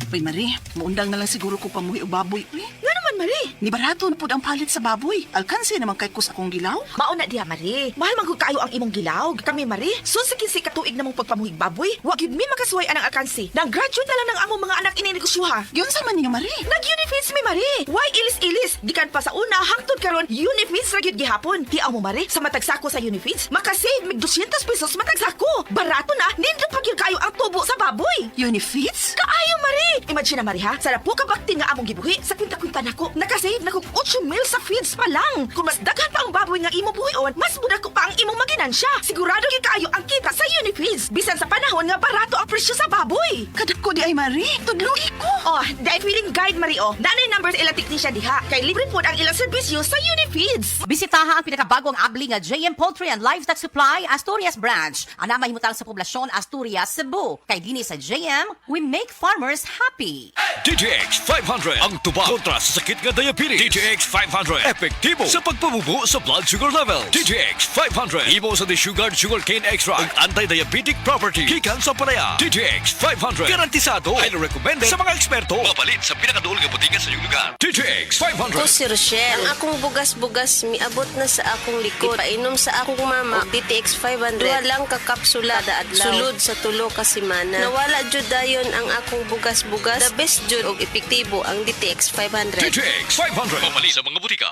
Uy, Mari, maundang na lang siguro ko pamuhi o baboy. Uy, Nga naman, Mari. ni barato na po ang palit sa baboy. Alkansi naman kay kus akong gilaw. Mauna diha, Mari. Mahal magod kayo ang imong gilaw. Kami, Mari, sunsikin si katuig namong pagpamuhig baboy. Wag yun mi makasuway anang alkansi. Nag-graduate na lang ng among mga anak ininegosyoha. Yun sa man niyo, Mari. Nag-unifeeds mi, Mari. Why ilis-ilis? Gikan pa sa una, hangtod karon unifeeds ra gyud gihapon. Hiaw mo, Mari, sa matag sako sa unifeeds, makasave mig 200 pesos matag sako. Barato na, nindot pa gyud kayo ang tubo sa baboy. Unifeeds? Kaayo, Mari! Imagine na, Mari, ha? Sa po kabakti nga among gibuhi, sa kwinta-kwinta nako, nakasave na kong 8 mil sa feeds pa lang. Kung mas daghan pa ang baboy nga imo buhion, mas budak ko pa ang imong maginansya. Sigurado gyud kaayo ang kita sa Unifeeds. Bisan sa panahon nga barato ang presyo sa baboy. Kadak ko di ay, Mari. Tudluhi ko. Oh, dahil feeling guide, Mari, oh. Nanay numbers ilang teknisya diha. Kay libre po ang ilang serbisyo sa Unifeeds. Bisitaha ang pinakabagong abli nga JM Poultry and Livestock Supply Asturias Branch. Ana mahimutang sa poblasyon Asturias, Cebu. Kay dinhi sa JM, we make farmers happy. DTX 500 ang tuba kontra sa sakit nga diabetes. DTX 500 epektibo sa pagpabubo sa blood sugar level. DTX 500 imo sa sugar cane extra ang anti-diabetic property gikan sa palaya. DTX 500 garantisado ay recommended sa mga eksperto. Mapalit sa pinakaduol nga butika sa iyong lugar. DTX 500. Ako si Rochelle. Ang akong bugas-bugas miabot na sa akong likod. Painom sa akong mama og DTX 500. Duha lang ka kapsula kada adlaw. Sulod sa tulo ka semana. Nawala jud dayon ang akong bugas-bugas. The best jud og epektibo ang DTX 500. DTX 500 mapalit sa mga butika.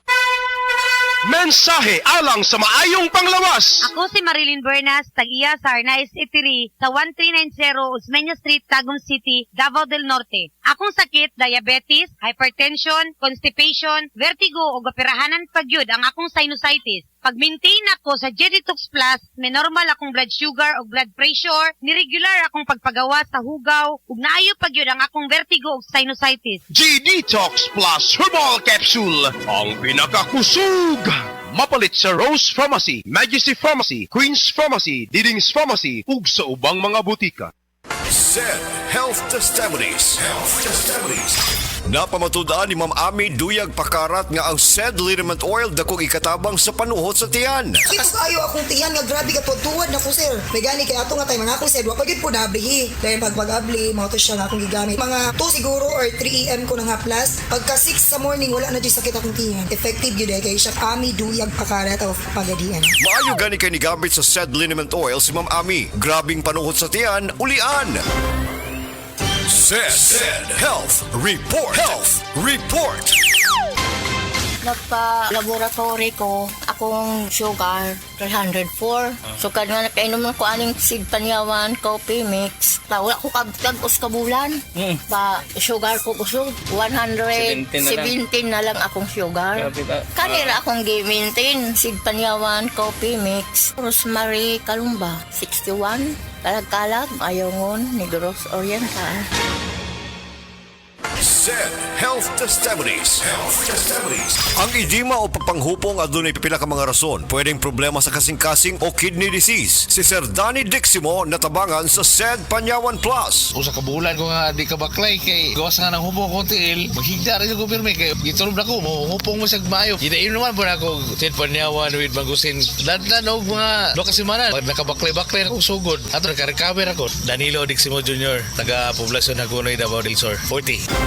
Mensahe alang sa maayong panglawas. Ako si Marilyn Buenas, tag-iya sa Arnaiz Eatery sa 1390 Usmeña Street, Tagum City, Davao del Norte. Akong sakit, diabetes, hypertension, constipation, vertigo o operahanan pagyud ang akong sinusitis. Pag-maintain ako sa Jeditox Plus, may normal akong blood sugar o blood pressure, niregular akong pagpagawa sa hugaw, ug naayo pagyud ang akong vertigo o sinusitis. G-Detox Plus Herbal Capsule. Ang pinakakusog. Mapalit sa Rose Pharmacy, Majesty Pharmacy, Queen's Pharmacy, Diding's Pharmacy, ug sa ubang mga butika. SED Health Testimonies. Napamatudaan ni Ma'am Ami Duyag Pakarat nga ang SED liniment oil dakong ikatabang sa panuhot sa tiyan. Mas ayo akong tiyan nga grabe ka tuwad na ko sir. May gani kay ato nga tay mga akong sir, wa pa gyud po nabrihi. Dahil pag-abli, mao to siya nga akong gigamit. Mga 2 siguro or 3 AM ko na nga plus. Pagka 6 sa morning wala na jud sakit akong tiyan. Effective gyud kay siya Ami Duyag Pakarat of Pagadian. Maayo gani kay ni gamit sa SED liniment oil si Ma'am Ami. Grabing panuhot sa tiyan, ulian. SED Health Report. Nagpa-laboratory ko, akong sugar, 304. So, kadang nakainom ko aning seed panyawan, coffee mix. Wala ko kagos kabulan. Ba, sugar ko kusog. 117 na lang akong sugar. Kanira akong gi-maintain, seed panyawan, coffee mix. Rosemary Kalumba, 61. Kalag-kalag, Ayongon, Negros Oriental. SED Health Testimonies. Ang edema o papanghupong adunay pipila ka mga rason. Pwedeng problema sa kasing-kasing o kidney disease. Si Sir Danny Diximo natabangan sa SED Panyawan Plus. Usa ka bulan ko nga di ka baklay kay gawas nga ng hupong ko tiil. Maghigda rin ko pirmi kay gitulog na ko mo hupong mo sa maayo. Gidayon naman po na ako SED Panyawan with Magusin. Dandan og mga 2 semana nakabaklay-baklay ako sugod. Ato naka-recover ako. Danilo Diximo Jr. taga poblasyon Hagonoy, Davao del Sur. 40.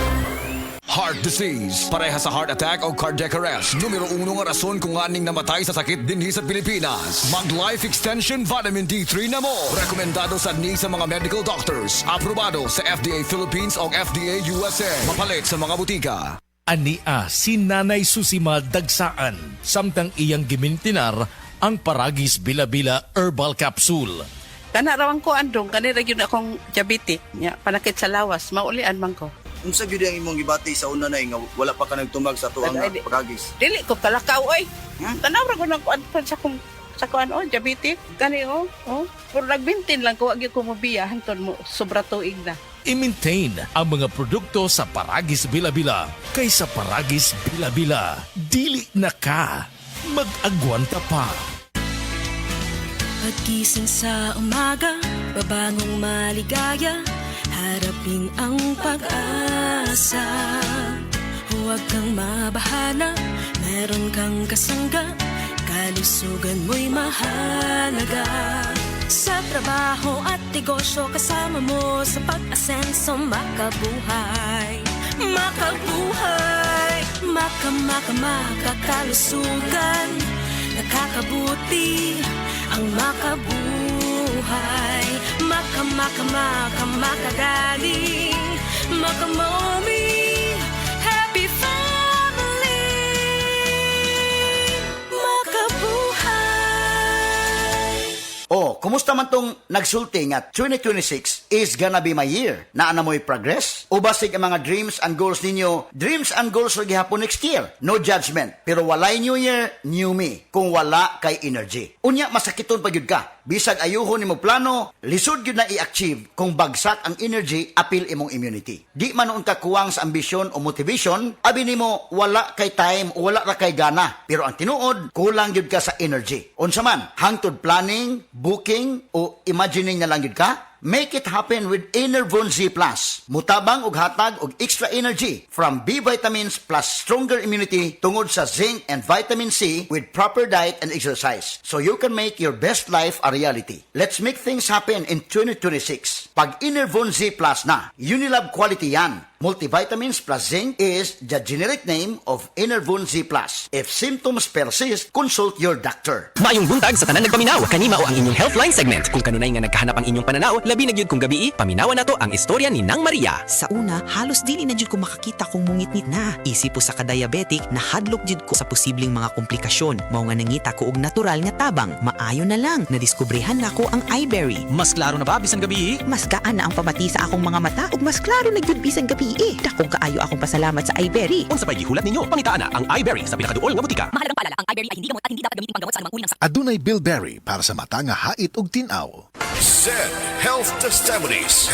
Heart disease, pareha sa heart attack o cardiac arrest. Numero 1 nga rason kung aning namatay sa sakit dinhi sa Pilipinas. Mag Life Extension Vitamin D3 na mo. Rekomendado sa ni sa mga medical doctors. Aprobado sa FDA Philippines o FDA USA. Mapalit sa mga butika. Ania si Nanay Susima Dagsaan, samtang iyang gimintinar ang Paragis Bila-Bila Herbal Capsule. Kanarawang ko andong, kanira yun akong diabetic. Panakit sa lawas, maulian man ko. Unsa gyud ang imong gibati sa una na nga wala pa ka nagtumag sa tuang Paragis? Dili ko kalakaw oy. Tanaw ra ko nang kuan sa kuan diabetic. Kani Pero nagbintin lang ko, wag ko mobiya hangtod mo sobra tuig na. I-maintain ang mga produkto sa Paragis Bila-Bila. Kay sa Paragis Bila-Bila, dili na ka. Mag-agwanta pa. Pagkising sa umaga, babangong maligaya, harapin ang pag-asa. Huwag kang mabahala, meron kang kasangga, kalusugan mo'y mahalaga. Sa trabaho at negosyo, kasama mo sa pag-asenso, makabuhay. Makabuhay, makakalusugan, nakakabuti ang makabuhay. Makagaling, makamami, happy family, makabuhay. Oh, kumusta man tong nagsulti nga 2026 is gonna be my year? Naana mo'y progress? O basig ang mga dreams and goals ninyo, dreams and goals rin gihapon next year? No judgment. Pero walay new year, new me. Kung wala kay energy. Unya, masakiton pa yun ka. Bisag ayuhon nimo plano, lisod yun na i-achieve kung bagsak ang energy, apil imong immunity. Di man unta kuwang sa ambisyon o motivation, abi nimo wala kay time o wala ra kay gana. Pero ang tinuod, kulang yun ka sa energy. Unsa man, hangtod planning, booking o imagining na lang yun ka? Make it happen with Enervon Z+. Mutabang og hatag og extra energy from B vitamins plus stronger immunity tungod sa zinc and vitamin C with proper diet and exercise. So you can make your best life a reality. Let's make things happen in 2026. Pag Enervon Z+ na, Unilab quality yan. Multivitamins plus zinc is the generic name of Enervon Z+. If symptoms persist, consult your doctor. Maayong buntag sa tanan nagpaminaw. Kanima o ang inyong Healthline segment. Kung kanunay nga nagkahanap ang inyong pananaw, labi na gyud kung gabi, paminawan nato ang istorya ni Nang Maria. Sa una, halos dili na jud ko makakita kung mungit-ngit na. Isip po sa ka-diabetic, nahadlok jud ko sa posibleng mga komplikasyon. Mao nga nangita ko og natural nga tabang. Maayo na lang, nadiskubrehan nako ang iBerry. Mas klaro na ba bisan gabi? Mas gaan na ang pamati sa akong mga mata ug mas klaro na gyud bisan gabi. Dakong kaayo akong pasalamat sa iBerry. Unsa pay gihulat ninyo? Pangitaan na ang iBerry sa pinakaduol nga butika. Mahalagang paalala, ang iBerry ay hindi gamot at hindi dapat gamitin panggamot sa anumang uri ng sakit. Adunay Bilberry para sa mata nga hait ug tin-aw. Zed Health Testimonies.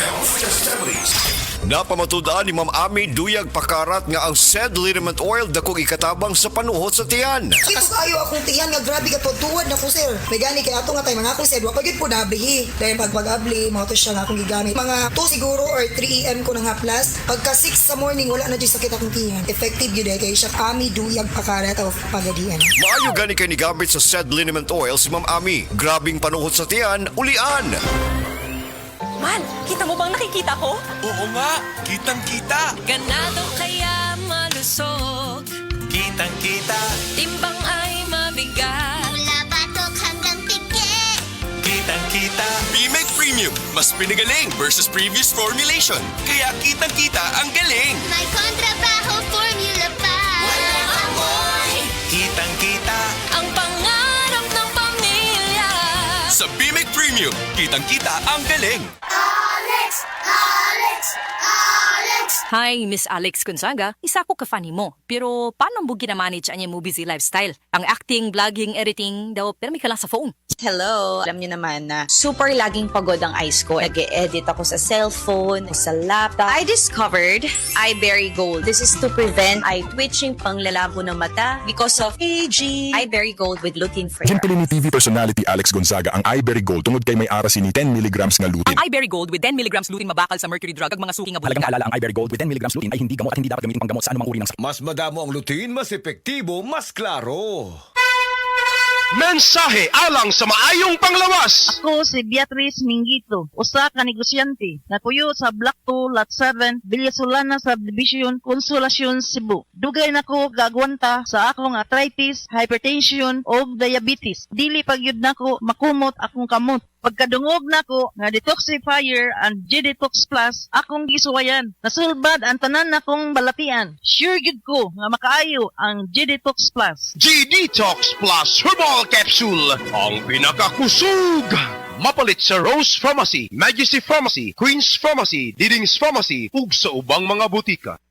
Napamatudaan ni Ma'am Ami duyag pakarat nga ang Zed liniment oil dakong ikatabang sa panuhot sa tiyan. Ito kayo akong tiyan nga grabe ka tuwad na ko sir. May gani kay ato nga tayo mga akong said, wapagid po nablihi. Dahil pag-abli, mga to siya nga akong gigamit. Mga 2 siguro or 3 AM ko na nga plus. Pagka 6 sa morning, wala na dyan sakit akong tiyan. Effective yun eh, kaya siya Ami duyag pakarat o pagadian. Maayo gani kay ni gamit sa Zed liniment oil si Ma'am Ami. Grabing panuhot sa tiyan, ulian. Mal, kita mo bang nakikita ko? Oo nga, kitang-kita. Ganado kaya malusog. Kitang-kita. Timbang ay mabigat. Mula batok hanggang pike. Kitang-kita. B-Make Premium, mas pinagaling versus previous formulation. Kaya kitang-kita ang galing. May kontrabaho formula pa. Walang amoy. Kitang-kita. Ang pangarap ng pamilya. Sa B-Make Premium, kitang-kita ang galing. Hi, Miss Alex Gonzaga. Isa ko ka-funny mo. Pero paano mo ginamanage ang iyong busy lifestyle? Ang acting, vlogging, editing, daw permi ka lang sa phone. Hello! Alam niyo naman na super laging pagod ang eyes ko. Nag-e-edit ako sa cellphone, sa laptop. I discovered iBerry Gold. This is to prevent eye twitching, panglalabo ng mata because of aging. iBerry Gold with lutein-free. Gempili ni TV personality Alex Gonzaga ang iBerry Gold tungod kay may arasin ni 10 mg nga lutein. Ang iBerry Gold with 10 mg lutein mabakal sa mercury drug ag mga suking nga buhay. Halagang alala ang iBerry Gold with 10 mg lutein ay hindi gamot at hindi dapat gamitin panggamot sa anumang uri ng sakit. Mas madamo ang lutein, mas epektibo, mas klaro. Mensahe alang sa maayong panglawas. Ako si Beatrice Mingito, usa ka negosyante, nakuyo sa Block 2, Lot 7, Villasolana Subdivision, Consolacion, Cebu. Dugay nako gagwanta sa akong arthritis, hypertension o diabetes. Dili pagyud nako makumot akong kamot. Pagkadungog nako nga detoxifier and G-Detox Plus, akong gisuwayan. Nasulbad ang tanan nakong balatian. Sure gid ko nga makaayo ang G-Detox Plus. G-Detox Plus Herbal Capsule, ang pinakakusog. Mapalit sa Rose Pharmacy, Majesty Pharmacy, Queen's Pharmacy, Diding's Pharmacy, ug sa ubang mga butika.